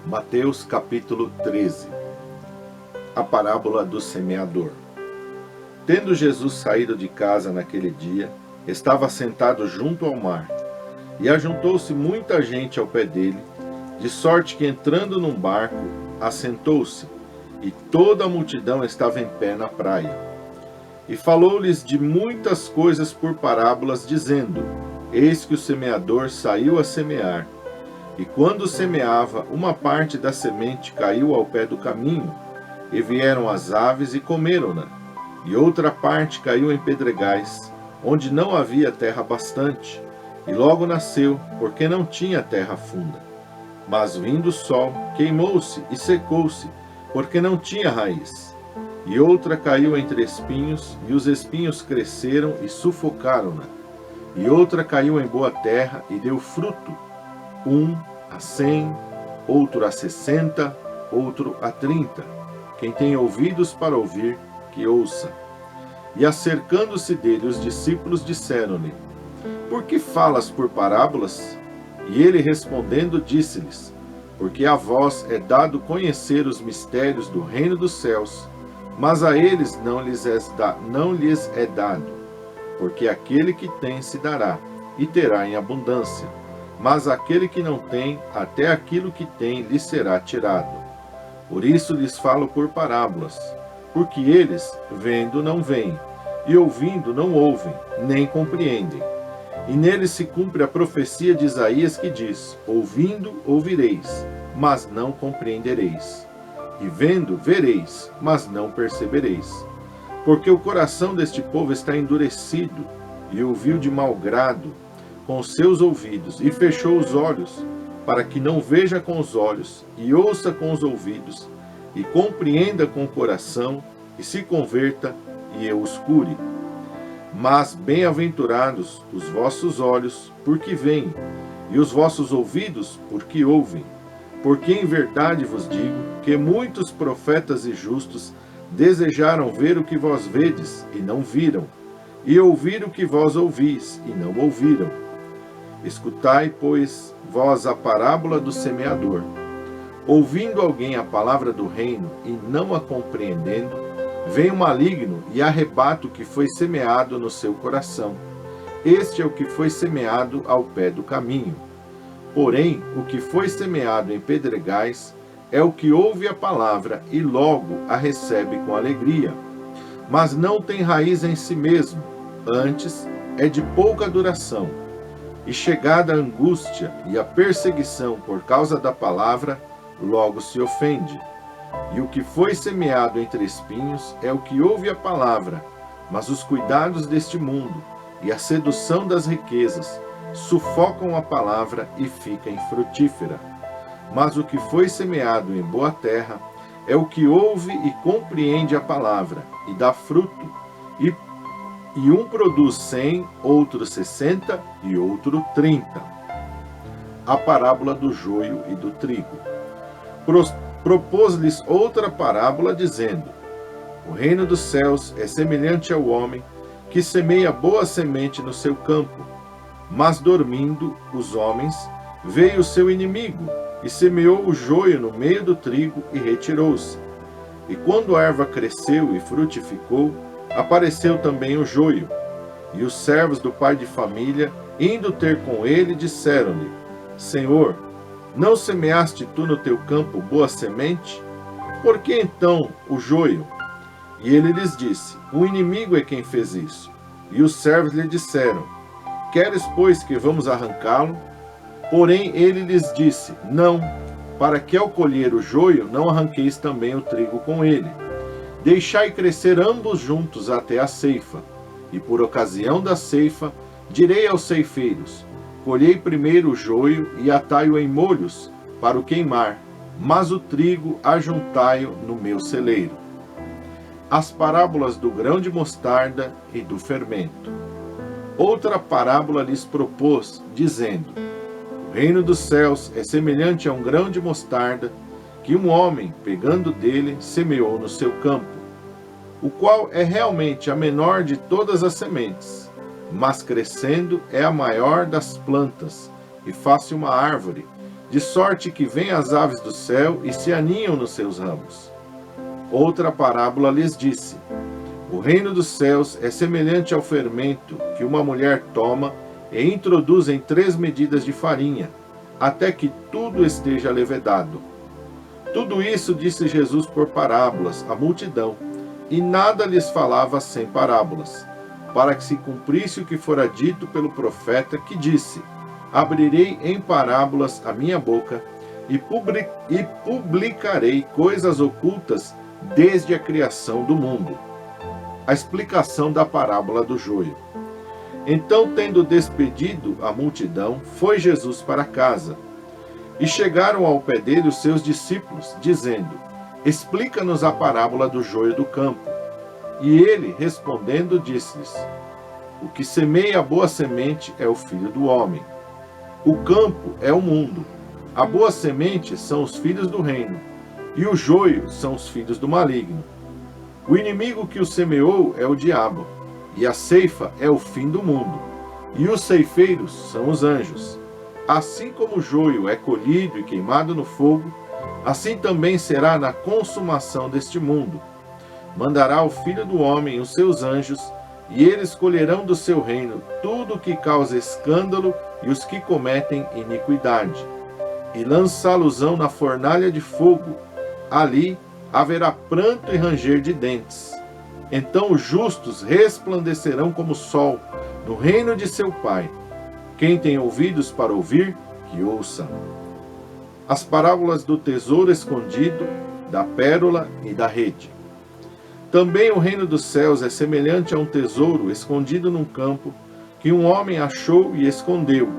Mateus capítulo 13. A parábola do semeador. Tendo Jesus saído de casa naquele dia, estava sentado junto ao mar, e ajuntou-se muita gente ao pé dele, de sorte que, entrando num barco, assentou-se, e toda a multidão estava em pé na praia. E falou-lhes de muitas coisas por parábolas, dizendo: Eis que o semeador saiu a semear. E quando semeava, uma parte da semente caiu ao pé do caminho, e vieram as aves e comeram-na. E outra parte caiu em pedregais, onde não havia terra bastante, e logo nasceu, porque não tinha terra funda. Mas vindo o sol, queimou-se e secou-se, porque não tinha raiz. E outra caiu entre espinhos, e os espinhos cresceram e sufocaram-na. E outra caiu em boa terra e deu fruto, 1 a 100, outro a 60, outro a 30. Quem tem ouvidos para ouvir, que ouça. E acercando-se dele os discípulos disseram-lhe: Por que falas por parábolas? E ele respondendo disse-lhes: Porque a vós é dado conhecer os mistérios do reino dos céus, mas a eles não lhes é dado. Porque aquele que tem se dará, e terá em abundância. Mas aquele que não tem, até aquilo que tem lhe será tirado. Por isso lhes falo por parábolas, porque eles, vendo, não veem, e ouvindo, não ouvem, nem compreendem. E neles se cumpre a profecia de Isaías que diz: Ouvindo, ouvireis, mas não compreendereis. E vendo, vereis, mas não percebereis. Porque o coração deste povo está endurecido, e ouviu de mau grado com os seus ouvidos, e fechou os olhos, para que não veja com os olhos, e ouça com os ouvidos, e compreenda com o coração, e se converta, e eu os cure. Mas bem-aventurados os vossos olhos, porque veem, e os vossos ouvidos, porque ouvem. Porque em verdade vos digo, que muitos profetas e justos desejaram ver o que vós vedes, e não viram, e ouvir o que vós ouvis, e não ouviram. Escutai, pois, vós a parábola do semeador. Ouvindo alguém a palavra do reino e não a compreendendo, vem o maligno e arrebata o que foi semeado no seu coração. Este é o que foi semeado ao pé do caminho. Porém, o que foi semeado em pedregais é o que ouve a palavra e logo a recebe com alegria, mas não tem raiz em si mesmo, antes é de pouca duração. E chegada a angústia e a perseguição por causa da palavra, logo se ofende. E o que foi semeado entre espinhos é o que ouve a palavra, mas os cuidados deste mundo e a sedução das riquezas sufocam a palavra e fica infrutífera. Mas o que foi semeado em boa terra é o que ouve e compreende a palavra, e dá fruto, e um produz 100, outro 60 e outro 30. A parábola do joio e do trigo. Propôs-lhes outra parábola, dizendo: O reino dos céus é semelhante ao homem que semeia boa semente no seu campo. Mas dormindo os homens, veio o seu inimigo, e semeou o joio no meio do trigo, e retirou-se. E quando a erva cresceu e frutificou, apareceu também o joio. E os servos do pai de família, indo ter com ele, disseram-lhe: Senhor, não semeaste tu no teu campo boa semente? Por que então o joio? E ele lhes disse: O inimigo é quem fez isso. E os servos lhe disseram: Queres, pois, que vamos arrancá-lo? Porém ele lhes disse: Não, para que ao colher o joio não arranqueis também o trigo com ele. Deixai crescer ambos juntos até a ceifa. E por ocasião da ceifa, direi aos ceifeiros: Colhei primeiro o joio e atai-o em molhos para o queimar, mas o trigo ajuntai-o no meu celeiro. As parábolas do grão de mostarda e do fermento. Outra parábola lhes propôs, dizendo: O reino dos céus é semelhante a um grão de mostarda, que um homem, pegando dele, semeou no seu campo, o qual é realmente a menor de todas as sementes, mas crescendo é a maior das plantas, e faz-se uma árvore, de sorte que vêm as aves do céu e se aninham nos seus ramos. Outra parábola lhes disse: o reino dos céus é semelhante ao fermento que uma mulher toma e introduz em 3 medidas de farinha, até que tudo esteja levedado. Tudo isso disse Jesus por parábolas à multidão, e nada lhes falava sem parábolas, para que se cumprisse o que fora dito pelo profeta, que disse: abrirei em parábolas a minha boca, e publicarei coisas ocultas desde a criação do mundo. A explicação da parábola do joio. Então, tendo despedido a multidão, foi Jesus para casa. E chegaram ao pé dele os seus discípulos, dizendo: explica-nos a parábola do joio do campo. E ele, respondendo, disse-lhes: o que semeia a boa semente é o Filho do homem. O campo é o mundo. A boa semente são os filhos do reino, e o joio são os filhos do maligno. O inimigo que o semeou é o diabo, e a ceifa é o fim do mundo, e os ceifeiros são os anjos. Assim como o joio é colhido e queimado no fogo, assim também será na consumação deste mundo. Mandará o Filho do homem os seus anjos, e eles colherão do seu reino tudo o que causa escândalo e os que cometem iniquidade, e lançá-los-ão na fornalha de fogo. Ali haverá pranto e ranger de dentes. Então os justos resplandecerão como o sol no reino de seu Pai. Quem tem ouvidos para ouvir, que ouça. As parábolas do tesouro escondido, da pérola e da rede. Também o reino dos céus é semelhante a um tesouro escondido num campo, que um homem achou e escondeu,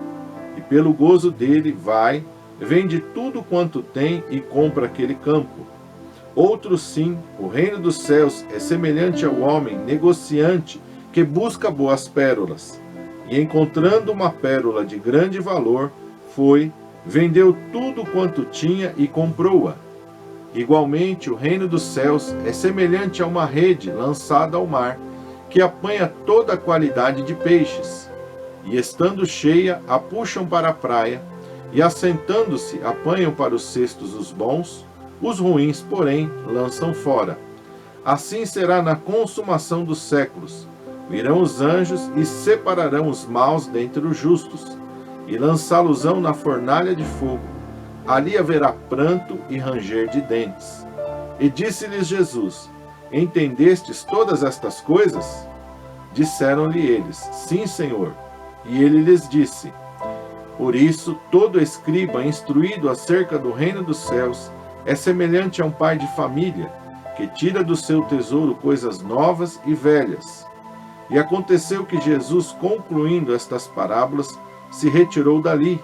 e pelo gozo dele vai, vende tudo quanto tem e compra aquele campo. Outro sim, o reino dos céus é semelhante ao homem negociante que busca boas pérolas, e encontrando uma pérola de grande valor, foi, vendeu tudo quanto tinha e comprou-a. Igualmente, o reino dos céus é semelhante a uma rede lançada ao mar, que apanha toda a qualidade de peixes, e estando cheia, a puxam para a praia, e assentando-se, apanham para os cestos os bons, os ruins, porém, lançam fora. Assim será na consumação dos séculos. Virão os anjos e separarão os maus dentre os justos, e lançá-los-ão na fornalha de fogo. Ali haverá pranto e ranger de dentes. E disse-lhes Jesus: entendestes todas estas coisas? Disseram-lhe eles: sim, Senhor. E ele lhes disse: por isso, todo escriba instruído acerca do reino dos céus é semelhante a um pai de família, que tira do seu tesouro coisas novas e velhas. E aconteceu que Jesus, concluindo estas parábolas, se retirou dali,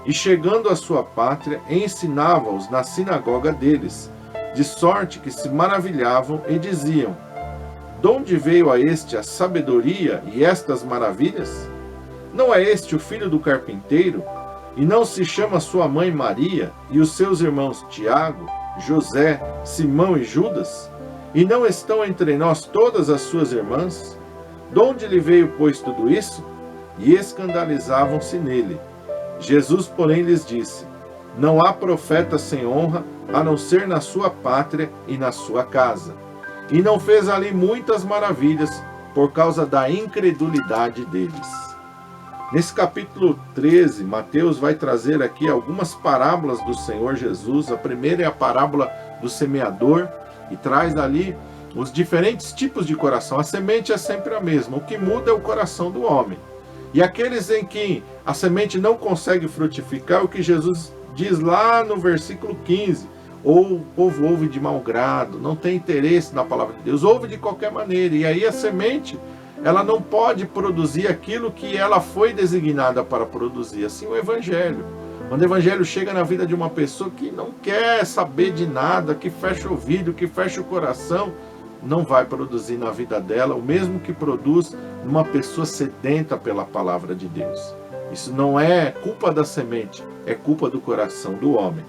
e chegando à sua pátria, ensinava-os na sinagoga deles, de sorte que se maravilhavam e diziam: de onde veio a este a sabedoria e estas maravilhas? Não é este o filho do carpinteiro? E não se chama sua mãe Maria, e os seus irmãos Tiago, José, Simão e Judas? E não estão entre nós todas as suas irmãs? De onde lhe veio, pois, tudo isso? E escandalizavam-se nele. Jesus, porém, lhes disse: não há profeta sem honra, a não ser na sua pátria e na sua casa. E não fez ali muitas maravilhas, por causa da incredulidade deles. Nesse capítulo 13, Mateus vai trazer aqui algumas parábolas do Senhor Jesus. A primeira é a parábola do semeador, e traz ali os diferentes tipos de coração. A semente é sempre a mesma, o que muda é o coração do homem. E aqueles em que a semente não consegue frutificar, o que Jesus diz lá no versículo 15, ou o povo ouve de mau grado, não tem interesse na palavra de Deus, ouve de qualquer maneira, e aí a semente, ela não pode produzir aquilo que ela foi designada para produzir. Assim o Evangelho. Quando o Evangelho chega na vida de uma pessoa que não quer saber de nada, que fecha o ouvido, que fecha o coração, não vai produzir na vida dela o mesmo que produz numa pessoa sedenta pela palavra de Deus. Isso não é culpa da semente, é culpa do coração do homem.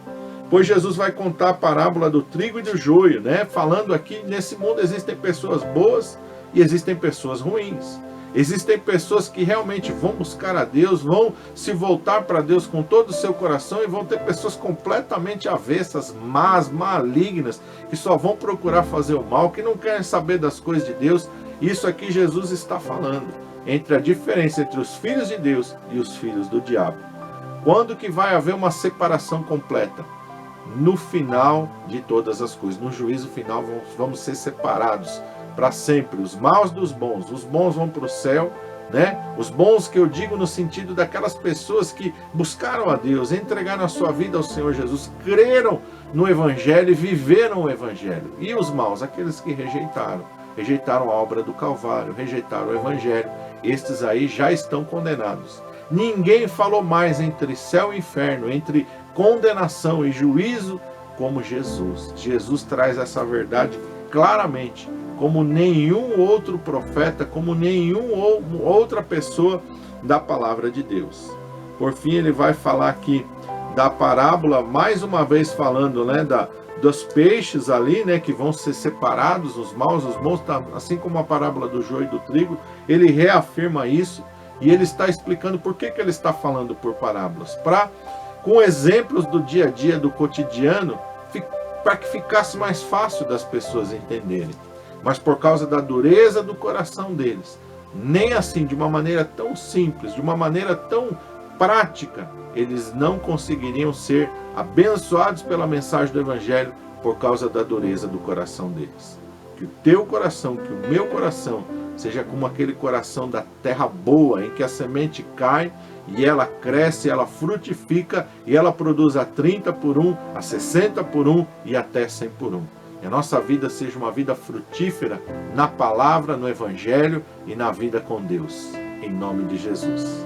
Pois Jesus vai contar a parábola do trigo e do joio, né? Falando aqui, nesse mundo existem pessoas boas e existem pessoas ruins. Existem pessoas que realmente vão buscar a Deus, vão se voltar para Deus com todo o seu coração, e vão ter pessoas completamente avessas, más, malignas, que só vão procurar fazer o mal, que não querem saber das coisas de Deus. Isso aqui Jesus está falando, entre a diferença entre os filhos de Deus e os filhos do diabo. Quando que vai haver uma separação completa? No final de todas as coisas, no juízo final vamos ser separados para sempre, os maus dos bons. Os bons vão para o céu, né? Os bons que eu digo no sentido daquelas pessoas que buscaram a Deus, entregaram a sua vida ao Senhor Jesus, creram no Evangelho e viveram o Evangelho. E os maus, aqueles que rejeitaram a obra do Calvário, rejeitaram o Evangelho, estes aí já estão condenados. Ninguém falou mais entre céu e inferno, entre condenação e juízo, como Jesus. Jesus traz essa verdade claramente, como nenhum outro profeta, como nenhuma outra pessoa da palavra de Deus. Por fim, ele vai falar aqui da parábola, mais uma vez falando, né, dos peixes ali, né, que vão ser separados, os maus, os bons, assim como a parábola do joio e do trigo. Ele reafirma isso, e ele está explicando por que ele está falando por parábolas, com exemplos do dia a dia, do cotidiano, para que ficasse mais fácil das pessoas entenderem. Mas por causa da dureza do coração deles, nem assim, de uma maneira tão simples, de uma maneira tão prática, eles não conseguiriam ser abençoados pela mensagem do Evangelho por causa da dureza do coração deles. Que o teu coração, que o meu coração, seja como aquele coração da terra boa, em que a semente cai e ela cresce, ela frutifica e ela produz a 30 por 1, a 60 por 1 e até 100 por 1. Que a nossa vida seja uma vida frutífera na palavra, no Evangelho e na vida com Deus. Em nome de Jesus.